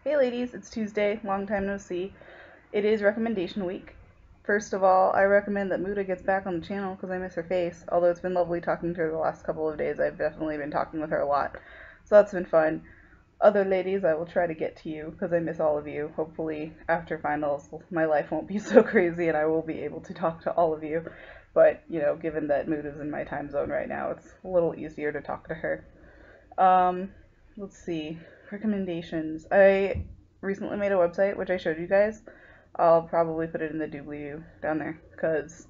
Hey ladies, it's Tuesday, long time no see. It is recommendation week. First of all, I recommend that Muda gets back on the channel because I miss her face. Although it's been lovely talking to her the last couple of days, I've definitely been talking with her a lot. So that's been fun. Other ladies, I will try to get to you because I miss all of you. Hopefully, after finals, my life won't be so crazy and I will be able to talk to all of you. But, given that Muda's in my time zone right now, it's a little easier to talk to her. Um, let's see. Recommendations. I recently made a website, which I showed you guys. I'll probably put it in the doobly-doo down there because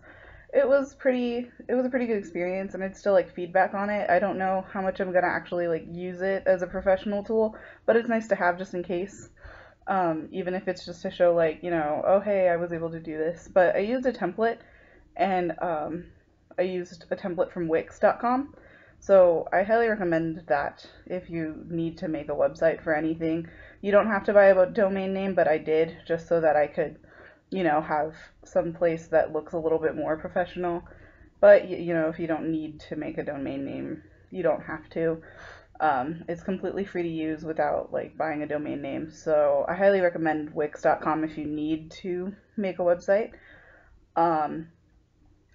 it was a pretty good experience, and I'd still like feedback on it. I don't know how much I'm gonna actually like use it as a professional tool, but it's nice to have just in case. Even if it's just to show like, oh hey, I was able to do this. But I used a template, and I used a template from Wix.com. So I highly recommend that if you need to make a website for anything. You don't have to buy a domain name, but I did just so that I could, have some place that looks a little bit more professional. But, if you don't need to make a domain name, you don't have to. It's completely free to use without like buying a domain name. So I highly recommend Wix.com if you need to make a website. Um,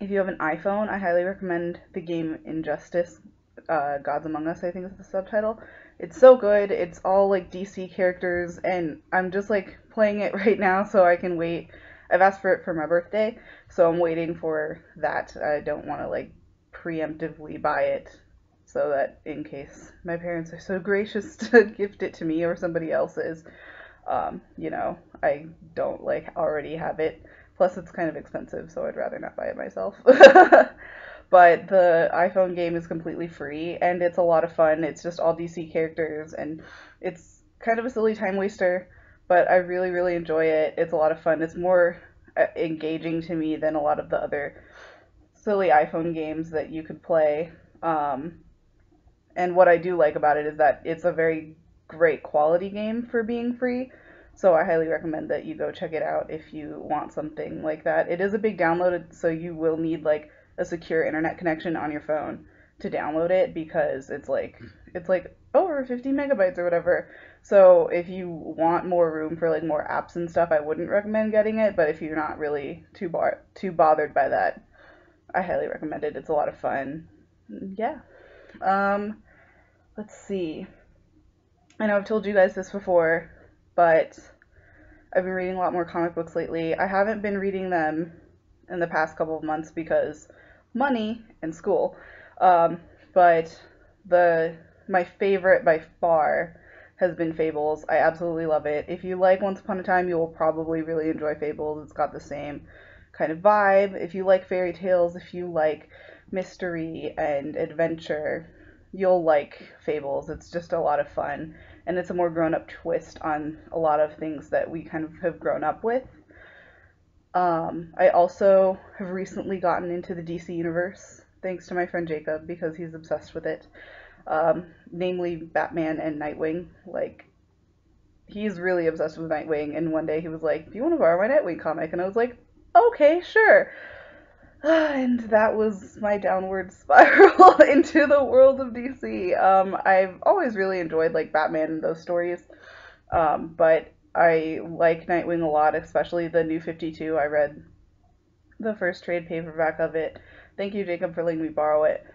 if you have an iPhone, I highly recommend the game Injustice, Gods Among Us, I think is the subtitle. It's so good. It's all like DC characters, and I'm just like playing it right now so I can wait. I've asked for it for my birthday, so I'm waiting for that. I don't want to like preemptively buy it so that in case my parents are so gracious to gift it to me or somebody else's, I don't like already have it. Plus, it's kind of expensive, so I'd rather not buy it myself. But the iPhone game is completely free, and it's a lot of fun. It's just all DC characters, and it's kind of a silly time waster, but I really, really enjoy it. It's a lot of fun. It's more engaging to me than a lot of the other silly iPhone games that you could play. Um, and what I do like about it is that it's a very great quality game for being free. So I highly recommend that you go check it out if you want something like that. It is a big download, so you will need like a secure internet connection on your phone to download it because it's like over 50 megabytes or whatever. So if you want more room for like more apps and stuff, I wouldn't recommend getting it, but if you're not really too bothered by that, I highly recommend it. It's a lot of fun. Yeah. Um Let's see. I know I've told you guys this before, but I've been reading a lot more comic books lately. I haven't been reading them in the past couple of months because money and school. Um, but the my favorite by far has been Fables. I absolutely love it. If you like Once Upon a Time, you will probably really enjoy Fables. It's got the same kind of vibe. If you like fairy tales, if you like mystery and adventure, you'll like Fables. It's just a lot of fun, and it's a more grown up twist on a lot of things that we kind of have grown up with. I also have recently gotten into the DC universe thanks to my friend Jacob because he's obsessed with it. Namely Batman and Nightwing. Like, he's really obsessed with Nightwing, and one day he was like, "Do you want to borrow my Nightwing comic?" And I was like, "Okay, sure." And that was my downward spiral into the world of DC. I've always really enjoyed like Batman and those stories, but I like Nightwing a lot, especially the New 52. I read the first trade paperback of it. Thank you, Jacob, for letting me borrow it.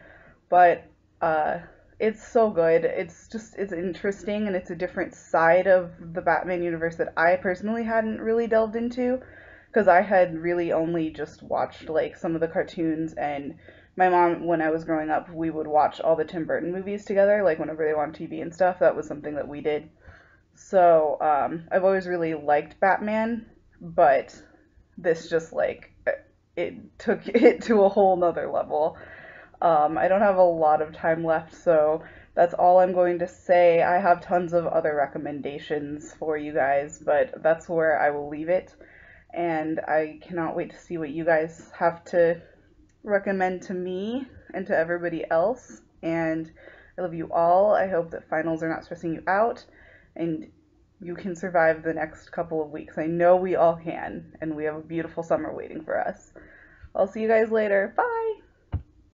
But uh, it's so good. It's interesting, and it's a different side of the Batman universe that I personally hadn't really delved into because I had really only just watched like some of the cartoons, and my mom, when I was growing up, we would watch all the Tim Burton movies together, like whenever they were on TV and stuff. That was something that we did. So I've always really liked Batman, but this just like it took it to a whole nother level. I don't have a lot of time left, so that's all I'm going to say. I have tons of other recommendations for you guys, but that's where I will leave it. And I cannot wait to see what you guys have to recommend to me and to everybody else. And I love you all. I hope that finals are not stressing you out and you can survive the next couple of weeks. I know we all can, and we have a beautiful summer waiting for us. I'll see you guys later. Bye!